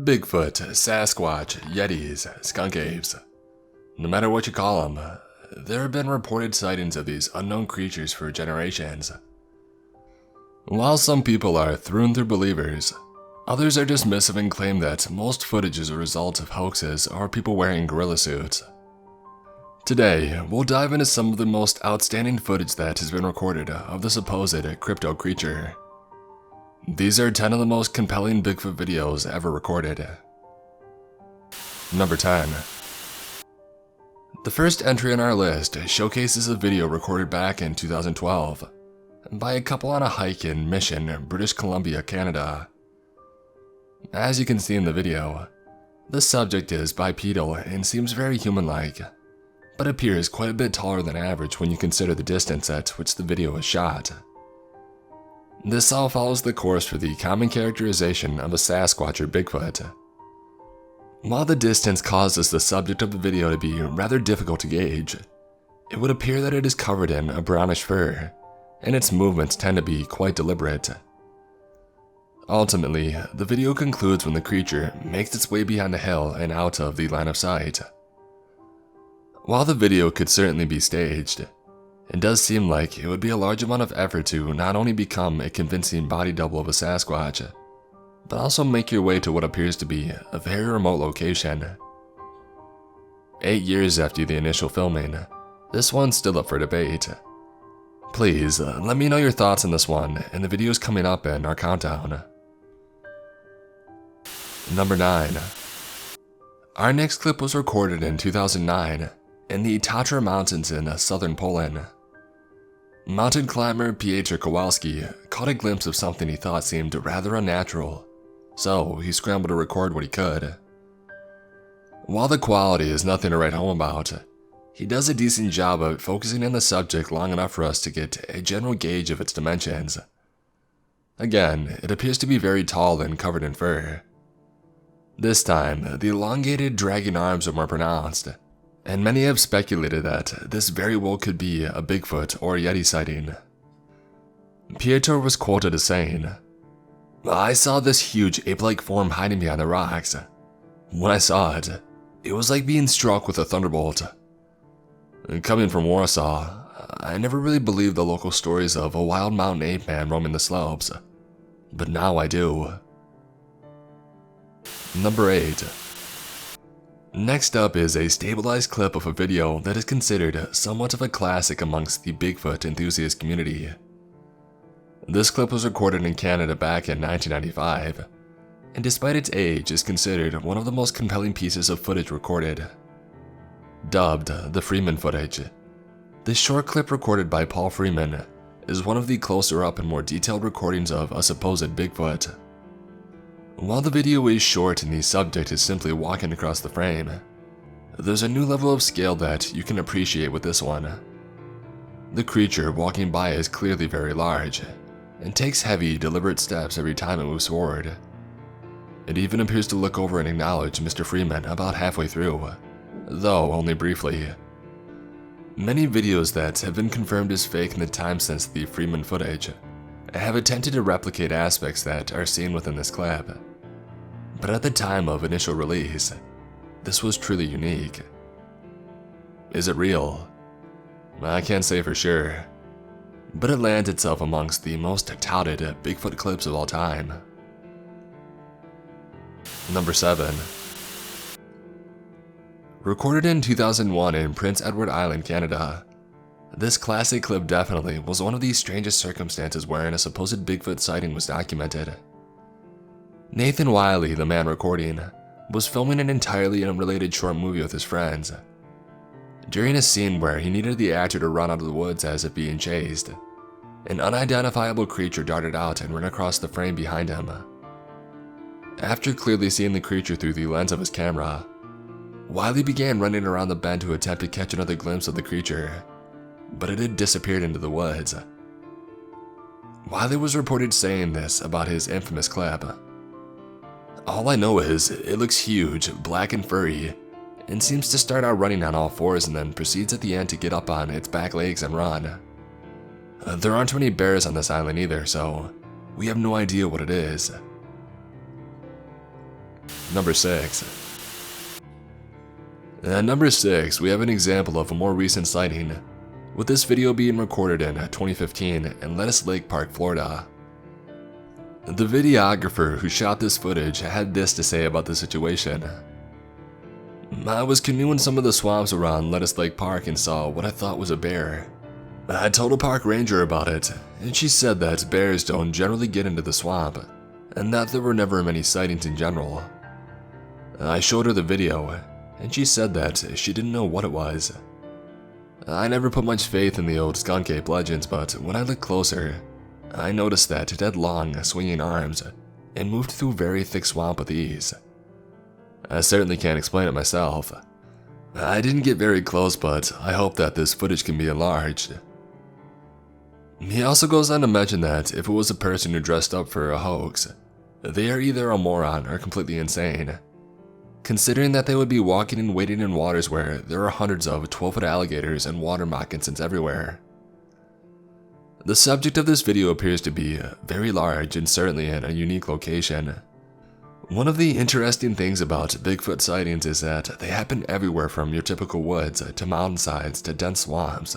Bigfoot, Sasquatch, Yetis, Skunk-Apes. No matter what you call them, there have been reported sightings of these unknown creatures for generations. While some people are through-and-through believers, others are dismissive and claim that most footage is a result of hoaxes or people wearing gorilla suits. Today, we'll dive into some of the most outstanding footage that has been recorded of the supposed crypto creature. These are 10 of the most compelling Bigfoot videos ever recorded. Number 10. The first entry on our list showcases a video recorded back in 2012 by a couple on a hike in Mission, British Columbia, Canada. As you can see in the video, the subject is bipedal and seems very human-like, but appears quite a bit taller than average when you consider the distance at which the video was shot. This all follows the course for the common characterization of a Sasquatch or Bigfoot. While the distance causes the subject of the video to be rather difficult to gauge, it would appear that it is covered in a brownish fur, and its movements tend to be quite deliberate. Ultimately, the video concludes when the creature makes its way behind a hill and out of the line of sight. While the video could certainly be staged, it does seem like it would be a large amount of effort to not only become a convincing body double of a Sasquatch, but also make your way to what appears to be a very remote location. 8 years after the initial filming, this one's still up for debate. Please, let me know your thoughts on this one in the videos coming up in our countdown. Number 9. Our next clip was recorded in 2009 in the Tatra Mountains in southern Poland. Mountain climber Piotr Kowalski caught a glimpse of something he thought seemed rather unnatural, so he scrambled to record what he could. While the quality is nothing to write home about, he does a decent job of focusing on the subject long enough for us to get a general gauge of its dimensions. Again, it appears to be very tall and covered in fur. This time, the elongated, dragging arms are more pronounced, and many have speculated that this very well could be a Bigfoot or Yeti sighting. Piotr was quoted as saying, "I saw this huge ape-like form hiding behind the rocks. When I saw it, it was like being struck with a thunderbolt. Coming from Warsaw, I never really believed the local stories of a wild mountain ape man roaming the slopes, but now I do." Number 8. Next up is a stabilized clip of a video that is considered somewhat of a classic amongst the Bigfoot enthusiast community. This clip was recorded in Canada back in 1995, and despite its age is considered one of the most compelling pieces of footage recorded. Dubbed the Freeman footage, this short clip recorded by Paul Freeman is one of the closer up and more detailed recordings of a supposed Bigfoot. While the video is short and the subject is simply walking across the frame, there's a new level of scale that you can appreciate with this one. The creature walking by is clearly very large, and takes heavy, deliberate steps every time it moves forward. It even appears to look over and acknowledge Mr. Freeman about halfway through, though only briefly. Many videos that have been confirmed as fake in the time since the Freeman footage have attempted to replicate aspects that are seen within this clip, but at the time of initial release, this was truly unique. Is it real? I can't say for sure, but it lands itself amongst the most touted Bigfoot clips of all time. Number 7. Recorded in 2001 in Prince Edward Island, Canada, this classic clip definitely was one of the strangest circumstances wherein a supposed Bigfoot sighting was documented. Nathan Wiley, the man recording, was filming an entirely unrelated short movie with his friends. During a scene where he needed the actor to run out of the woods as if being chased, an unidentifiable creature darted out and ran across the frame behind him. After clearly seeing the creature through the lens of his camera, Wiley began running around the bend to attempt to catch another glimpse of the creature, but it had disappeared into the woods. Wiley was reported saying this about his infamous clip. "All I know is it looks huge, black and furry, and seems to start out running on all fours and then proceeds at the end to get up on its back legs and run. There aren't many bears on this island either, so we have no idea what it is." Number 6. At number 6, we have an example of a more recent sighting, with this video being recorded in 2015 in Lettuce Lake Park, Florida. The videographer who shot this footage had this to say about the situation. I was canoeing some of the swamps around Lettuce Lake Park and saw what I thought was a bear. I told a park ranger about it, and she said that bears don't generally get into the swamp, and that there were never many sightings in general. I showed her the video, and she said that she didn't know what it was. I never put much faith in the old Skunk-Ape legends, but when I looked closer, I noticed that it had long, swinging arms and moved through very thick swamp with ease. I certainly can't explain it myself. I didn't get very close, but I hope that this footage can be enlarged. He also goes on to mention that if it was a person who dressed up for a hoax, they are either a moron or completely insane, considering that they would be walking and wading in waters where there are hundreds of 12-foot alligators and water moccasins everywhere. The subject of this video appears to be very large and certainly in a unique location. One of the interesting things about Bigfoot sightings is that they happen everywhere from your typical woods to mountainsides to dense swamps.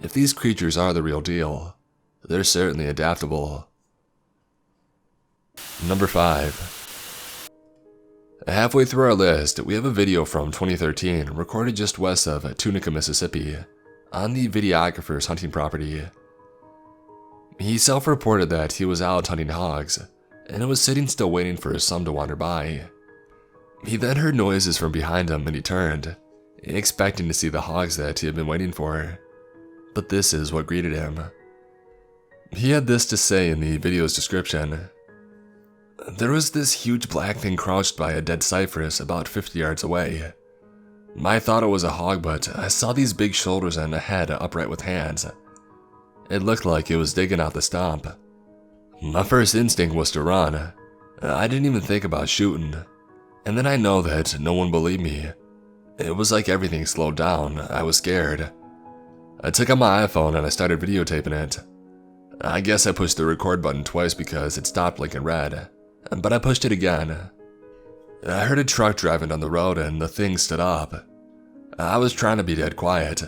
If these creatures are the real deal, they're certainly adaptable. Number 5. Halfway through our list, we have a video from 2013 recorded just west of Tunica, Mississippi, on the videographer's hunting property. He self-reported that he was out hunting hogs, and was sitting still waiting for some to wander by. He then heard noises from behind him and he turned, expecting to see the hogs that he had been waiting for. But this is what greeted him. He had this to say in the video's description. There was this huge black thing crouched by a dead cypress about 50 yards away. I thought it was a hog, but I saw these big shoulders and a head upright with hands. It looked like it was digging out the stump. My first instinct was to run. I didn't even think about shooting. And then I know that no one believed me. It was like everything slowed down. I was scared. I took out my iPhone and I started videotaping it. I guess I pushed the record button twice because it stopped blinking red, but I pushed it again. I heard a truck driving down the road and the thing stood up. I was trying to be dead quiet.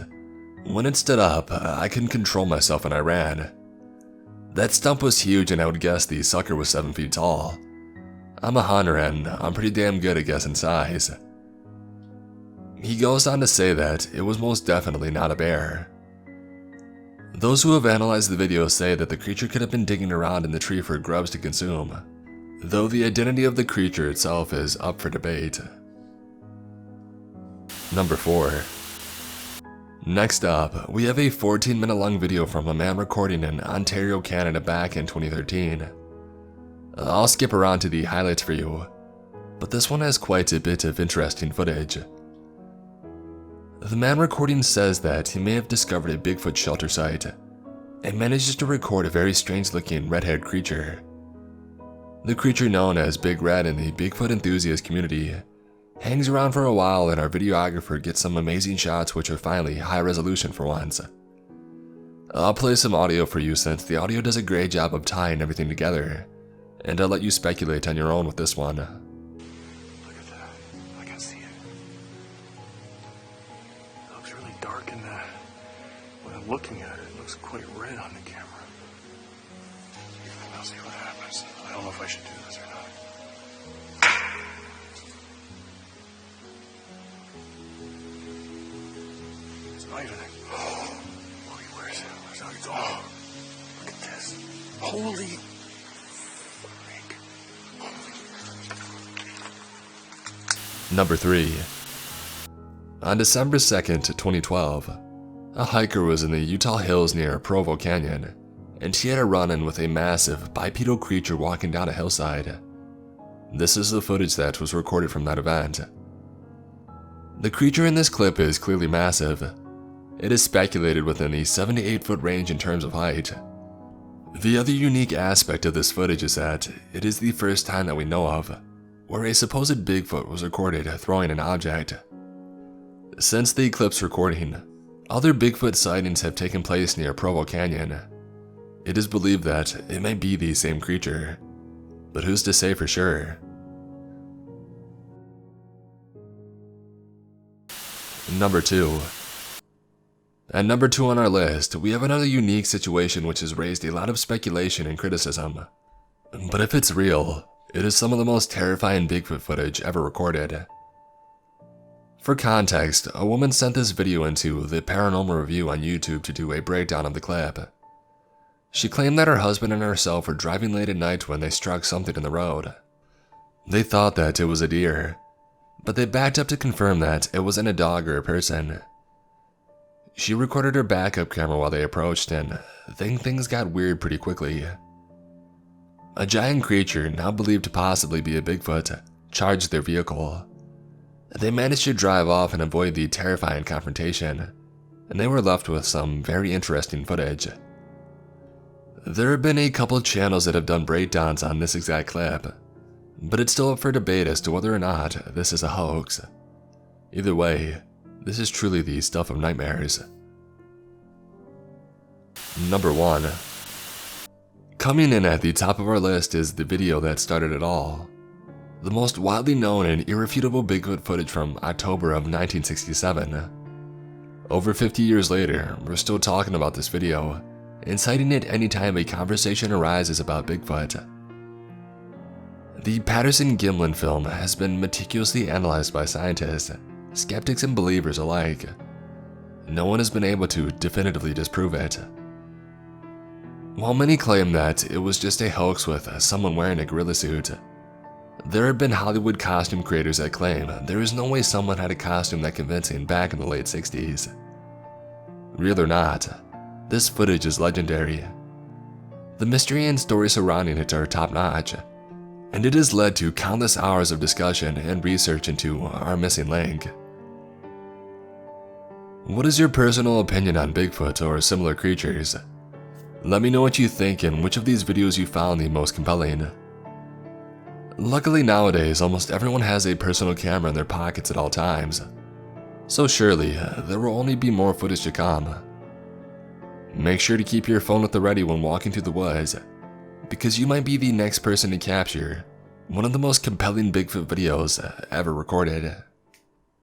When it stood up, I couldn't control myself and I ran. That stump was huge and I would guess the sucker was 7 feet tall. I'm a hunter and I'm pretty damn good at guessing size. He goes on to say that it was most definitely not a bear. Those who have analyzed the video say that the creature could have been digging around in the tree for grubs to consume, though the identity of the creature itself is up for debate. Number 4. Next up, we have a 14-minute long video from a man recording in Ontario, Canada back in 2013. I'll skip around to the highlights for you, but this one has quite a bit of interesting footage. The man recording says that he may have discovered a Bigfoot shelter site and manages to record a very strange-looking red-haired creature. The creature, known as Big Red in the Bigfoot enthusiast community, hangs around for a while and our videographer gets some amazing shots which are finally high resolution for once. I'll play some audio for you since the audio does a great job of tying everything together, and I'll let you speculate on your own with this one. Look at that. I can see it. It looks really dark in that. When I'm looking at it, it looks quite red on the camera. I'll see what happens. I don't know if I should do this or not. It's not even a... Oh, where's it? Where's it? Oh, look at this. Holy... Number 3. On December 2nd, 2012, a hiker was in the Utah hills near Provo Canyon, and he had a run-in with a massive bipedal creature walking down a hillside. This is the footage that was recorded from that event. The creature in this clip is clearly massive. It is speculated within the 7 to 8 foot range in terms of height. The other unique aspect of this footage is that it is the first time that we know of where a supposed Bigfoot was recorded throwing an object. Since the eclipse recording, other Bigfoot sightings have taken place near Provo Canyon. It is believed that it may be the same creature, but who's to say for sure? Number 2. At number 2 on our list, we have another unique situation which has raised a lot of speculation and criticism. But if it's real, it is some of the most terrifying Bigfoot footage ever recorded. For context, a woman sent this video into the Paranormal Review on YouTube to do a breakdown of the clip. She claimed that her husband and herself were driving late at night when they struck something in the road. They thought that it was a deer, but they backed up to confirm that it wasn't a dog or a person. She recorded her backup camera while they approached, and then things got weird pretty quickly. A giant creature, now believed to possibly be a Bigfoot, charged their vehicle. They managed to drive off and avoid the terrifying confrontation, and they were left with some very interesting footage. There have been a couple channels that have done breakdowns on this exact clip, but it's still up for debate as to whether or not this is a hoax. Either way, this is truly the stuff of nightmares. Number 1. Coming in at the top of our list is the video that started it all. The most widely known and irrefutable Bigfoot footage from October of 1967. Over 50 years later, we're still talking about this video, and citing it anytime a conversation arises about Bigfoot. The Patterson-Gimlin film has been meticulously analyzed by scientists, skeptics and believers alike. No one has been able to definitively disprove it. While many claim that it was just a hoax with someone wearing a gorilla suit, there have been Hollywood costume creators that claim there is no way someone had a costume that convincing back in the late 60s. Real or not, this footage is legendary. The mystery and story surrounding it are top-notch, and it has led to countless hours of discussion and research into our missing link. What is your personal opinion on Bigfoot or similar creatures? Let me know what you think and which of these videos you found the most compelling. Luckily nowadays, almost everyone has a personal camera in their pockets at all times, so surely there will only be more footage to come. Make sure to keep your phone at the ready when walking through the woods, because you might be the next person to capture one of the most compelling Bigfoot videos ever recorded.